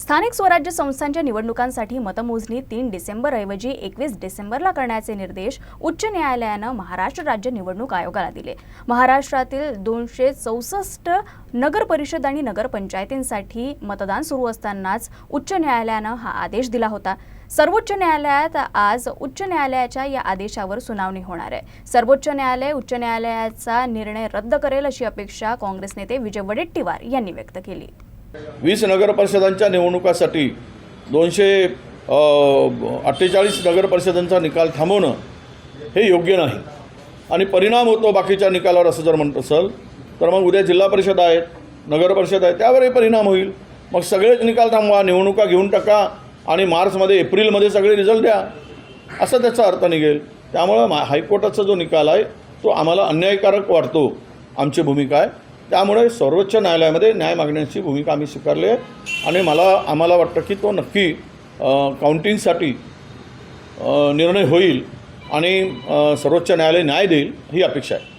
स्थानिक स्वराज्य संस्थांच्या निवडणुकांसाठी मतमोजणी 3 डिसेंबरऐवजी 21 डिसेंबरला करण्याचे निर्देश उच्च न्यायालयानं महाराष्ट्र राज्य निवडणूक आयोगाला दिले। महाराष्ट्रातील 264 नगर परिषद आणि नगरपंचायतींसाठी मतदान सुरू असतानाच उच्च न्यायालयानं हा आदेश दिला होता। सर्वोच्च न्यायालयात आज उच्च न्यायालयाच्या या आदेशावर सुनावणी होणार आहे। सर्वोच्च न्यायालय उच्च न्यायालयाचा निर्णय रद्द करेल अशी अपेक्षा काँग्रेस नेते विजय वडेट्टीवार यांनी व्यक्त केली। 20 नगरपरिषदांच्या निवडणुकासाठी 248 नगरपरिषदांचा निकाल थांबवणं हे योग्य नाही आणि परिणाम होतो बाकीच्या निकालावर असं जर म्हणत असेल तर मग उद्या जिल्हा परिषद आहेत, नगरपरिषद आहे, त्यावरही परिणाम होईल। मग सगळेच निकाल थांबवा, निवडणुका घेऊन टाका आणि मार्चमध्ये एप्रिलमध्ये सगळे रिझल्ट द्या, असं त्याचा अर्थ निघेल। त्यामुळं हायकोर्टाचा जो निकाल आहे तो आम्हाला अन्यायकारक वाटतो, आमची भूमिका आहे। त्यामुळे सर्वोच्च न्यायालयामध्ये न्याय मागण्याची भूमिका आम्ही स्वीकारली आहे आणि आम्हाला वाटतं की तो नक्की काउंटिंगसाठी निर्णय होईल आणि सर्वोच्च न्यायालय न्याय देईल ही अपेक्षा आहे।